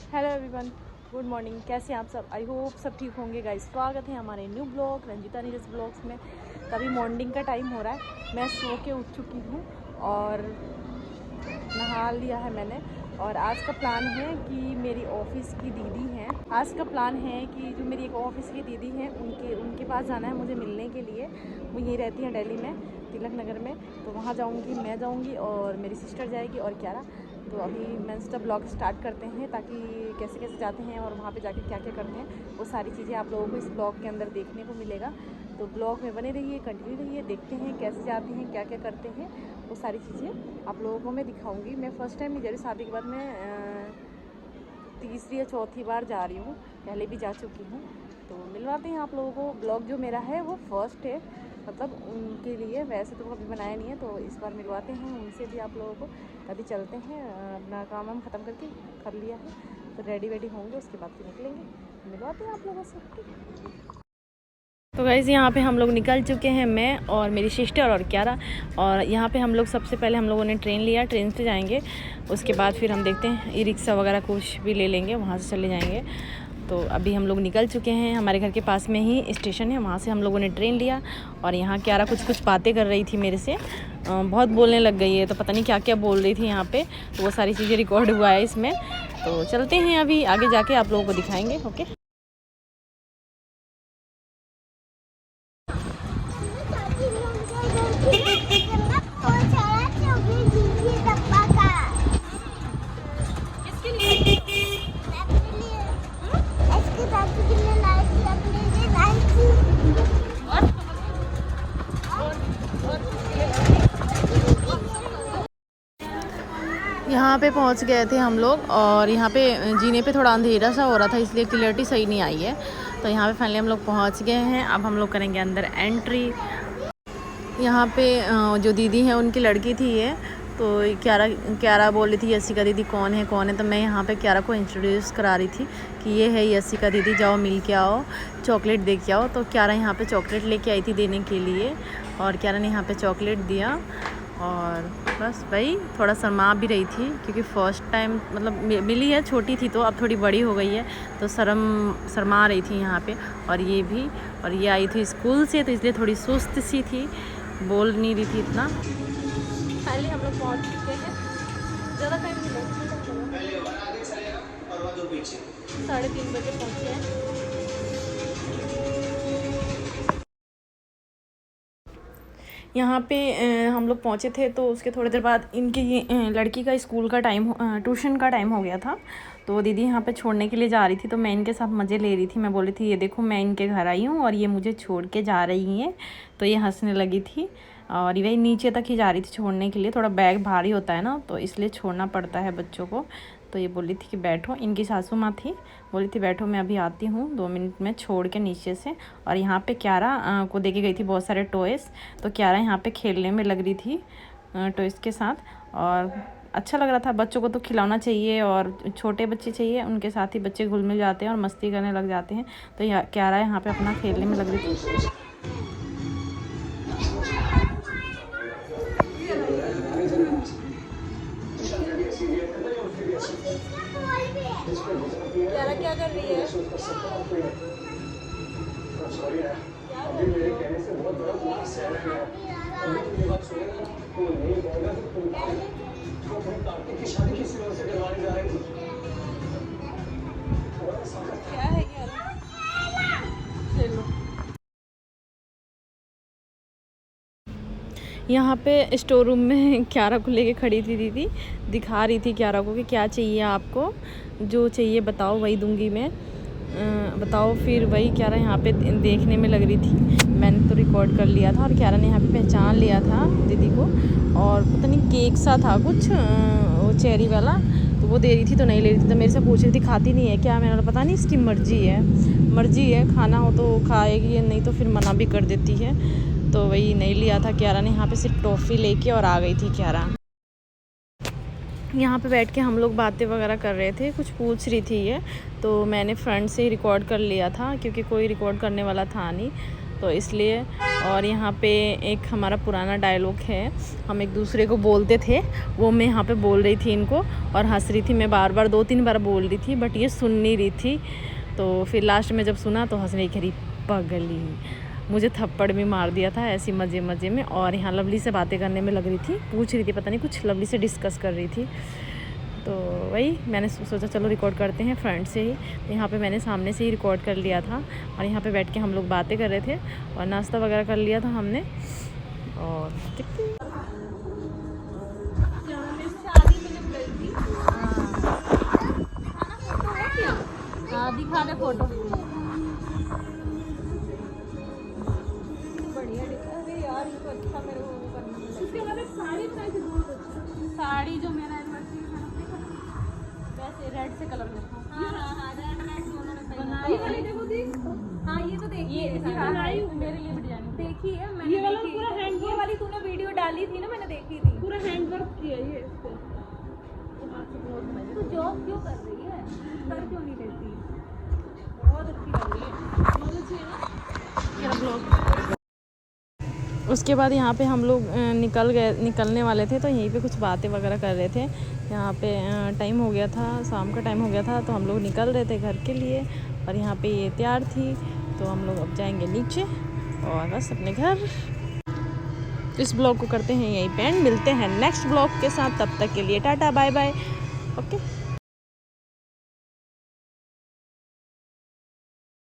Hello everyone, good morning. कैसे हैं आप सब? आई होप सब ठीक होंगे गाइस। स्वागत है हमारे new blog Ranjita Neeraj blogs में। कभी मॉर्निंग का टाइम हो रहा है, मैं सो के उठ चुकी हूँ और नहा लिया है मैंने। और आज का प्लान है कि मेरी ऑफिस की दीदी हैं, आज का प्लान है कि जो मेरी एक ऑफिस की दीदी हैं उनके पास जाना है मुझे मिलने के लिए। वो यहीं रहती हैं दिल्ली में, तिलक नगर में। तो वहाँ जाऊँगी, मैं जाऊँगी और मेरी सिस्टर जाएगी और क्यारा। तो अभी मैं इंस्टा ब्लॉग स्टार्ट करते हैं ताकि कैसे कैसे जाते हैं और वहाँ पे जाके क्या क्या करते हैं वो सारी चीज़ें आप लोगों को इस ब्लॉग के अंदर देखने को मिलेगा। तो ब्लॉग में बने रहिए, कंटिन्यू रहिए, देखते हैं कैसे जाते हैं, क्या क्या करते हैं, वो सारी चीज़ें आप लोगों को मैं दिखाऊंगी। मैं फ़र्स्ट टाइम नहीं जा रही, शादी के बाद मैं तीसरी या चौथी बार जा रही हूँ, पहले भी जा चुकी हूँ। तो मिलवाते हैं आप लोगों को। ब्लॉग जो मेरा है वो फर्स्ट है, मतलब उनके लिए, वैसे तो कभी बनाया नहीं है। तो इस बार मिलवाते हैं उनसे भी आप लोगों को। अभी चलते हैं, अपना काम हम ख़त्म करके कर लिया है तो रेडी वेडी होंगे, उसके बाद फिर निकलेंगे। मिलवाते हैं आप लोगों से। तो गाइज़ यहाँ पे हम लोग निकल चुके हैं, मैं और मेरी सिस्टर और क्यारा। और यहाँ पे हम लोग सबसे पहले हम लोगों ने ट्रेन लिया, ट्रेन से जाएंगे। उसके बाद फिर हम देखते हैं ई रिक्शा वगैरह कुछ भी ले लेंगे, वहाँ से चले जाएंगे। तो अभी हम लोग निकल चुके हैं, हमारे घर के पास में ही स्टेशन है, वहाँ से हम लोगों ने ट्रेन लिया। और यहाँ क्यारा कुछ बातें कर रही थी मेरे से, बहुत बोलने लग गई है, तो पता नहीं क्या क्या बोल रही थी यहाँ पे। तो वो सारी चीज़ें रिकॉर्ड हुआ है इसमें। तो चलते हैं, अभी आगे जाके आप लोगों को दिखाएँगे। ओके। यहाँ पे पहुँच गए थे हम लोग और यहाँ पे जीने पे थोड़ा अंधेरा सा हो रहा था, इसलिए क्लियरिटी सही नहीं आई है। तो यहाँ पे फाइनली हम लोग पहुँच गए हैं। अब हम लोग करेंगे अंदर एंट्री। यहाँ पे जो दीदी हैं उनकी लड़की थी ये। तो क्यारा बोल रही थी यसिका दीदी कौन है। तो मैं यहाँ पे क्यारा को इंट्रोड्यूस करा रही थी कि ये है यसिका दीदी, जाओ मिल के आओ, चॉकलेट दे के आओ। तो क्यारा यहाँ पे चॉकलेट लेके आई थी देने के लिए और क्यारा ने यहाँ पे चॉकलेट दिया। और बस भाई थोड़ा शर्मा भी रही थी क्योंकि फ़र्स्ट टाइम मतलब मिली है, छोटी थी तो अब थोड़ी बड़ी हो गई है तो शर्मा रही थी यहाँ पे। और ये भी, और ये आई थी स्कूल से तो इसलिए थोड़ी सुस्त सी थी, बोल नहीं रही थी इतना। फाइनली हम लोग पहुँच चुके हैं, ज़्यादा टाइम नहीं लगा, 3:30 बजे पहुँचे हैं। यहाँ पे हम लोग पहुँचे थे तो उसके थोड़ी देर बाद इनकी लड़की का स्कूल का टाइम, ट्यूशन का टाइम हो गया था। तो दीदी यहाँ पे छोड़ने के लिए जा रही थी तो मैं इनके साथ मज़े ले रही थी। मैं बोली थी ये देखो मैं इनके घर आई हूँ और ये मुझे छोड़ के जा रही हैं। तो ये हंसने लगी थी और वही नीचे तक ही जा रही थी छोड़ने के लिए। थोड़ा बैग भारी होता है ना तो इसलिए छोड़ना पड़ता है बच्चों को। तो ये बोली थी कि बैठो, इनकी सासू माँ थी, बोली थी बैठो मैं अभी आती हूँ 2 मिनट में, छोड़ के नीचे से। और यहाँ पे क्यारा को दे के गई थी बहुत सारे टॉयज़। तो क्यारा यहाँ पे खेलने में लग रही थी टॉयज़ के साथ और अच्छा लग रहा था। बच्चों को तो खिलौना चाहिए और छोटे बच्चे चाहिए, उनके साथ ही बच्चे घुल मिल जाते हैं और मस्ती करने लग जाते हैं। तो क्यारा यहाँ पे अपना खेलने में लग रही थी। क्यारा क्या कर रही है? क्या है क्यारा? चलो। यहाँ पे स्टोर रूम में क्यारा को लेके खड़ी थी दीदी, दिखा रही थी क्यारा को कि क्या चाहिए आपको, जो चाहिए बताओ वही दूंगी मैं, बताओ। फिर वही क्यारा यहाँ पे देखने में लग रही थी। मैंने तो रिकॉर्ड कर लिया था और क्यारा ने यहाँ पे पहचान लिया था दीदी को। और पता नहीं केक सा था कुछ, वो चेरी वाला, तो वो दे रही थी तो नहीं ले रही थी। तो मेरे से पूछ रही थी खाती नहीं है क्या? मैंने पता नहीं, इसकी मर्जी है, खाना हो तो खाएगी, नहीं तो फिर मना भी कर देती है। तो वही नहीं लिया था क्यारा ने। यहाँ पे सिर्फ टॉफ़ी लेके और आ गई थी क्यारा। यहाँ पे बैठ के हम लोग बातें वगैरह कर रहे थे, कुछ पूछ रही थी ये, तो मैंने फ्रंट से ही रिकॉर्ड कर लिया था क्योंकि कोई रिकॉर्ड करने वाला था नहीं। तो इसलिए। और यहाँ पे एक हमारा पुराना डायलॉग है, हम एक दूसरे को बोलते थे, वो मैं यहाँ पे बोल रही थी इनको और हंस रही थी। मैं बार बार 2-3 बार बोल रही थी बट ये सुन नहीं रही थी। तो फिर लास्ट में जब सुना तो हंस रही, कह रही पगली, मुझे थप्पड़ भी मार दिया था ऐसी मज़े मज़े में। और यहाँ लवली से बातें करने में लग रही थी, पूछ रही थी, पता नहीं कुछ लवली से डिस्कस कर रही थी। तो वही मैंने सोचा चलो रिकॉर्ड करते हैं फ्रंट से ही। यहाँ पे मैंने सामने से ही रिकॉर्ड कर लिया था और यहाँ पे बैठ के हम लोग बातें कर रहे थे और नाश्ता वगैरह कर लिया था हमने। और दिखा दे फोटो। बढ़िया अरे यार ये तो अच्छा मेरे को करना है। उसके बाद एक साड़ी बनाई थी बहुत अच्छी साड़ी जो मेरा एनिवर्सरी था वैसे रेड से कलर में था। हाँ रेड दोनों ने बनाई। ये वाली देखो दी। हाँ ये तो देखी है, बनाई मेरे लिए भी जानी देखी है मैंने। ये वाला पूरा हैंड, ये वाली तूने वीडियो डाली थी ना, मैंने देखी थी। पूरा हैंड वर्क किया ये इस पे। तो जॉब क्यों कर रही है, कर क्यों नहीं लेती? बहुत अच्छी लग रही है, बहुत अच्छी है ना। उसके बाद यहाँ पे हम लोग निकलने वाले थे, तो यहीं पे कुछ बातें वगैरह कर रहे थे। यहाँ पे टाइम हो गया था, शाम का टाइम हो गया था, तो हम लोग निकल रहे थे घर के लिए। और यहाँ पे ये तैयार थी, तो हम लोग अब जाएंगे नीचे और बस अपने घर। इस ब्लॉग को करते हैं यहीं पे एंड, मिलते हैं नेक्स्ट ब्लॉग के साथ। तब तक के लिए टाटा बाय बाय। ओके।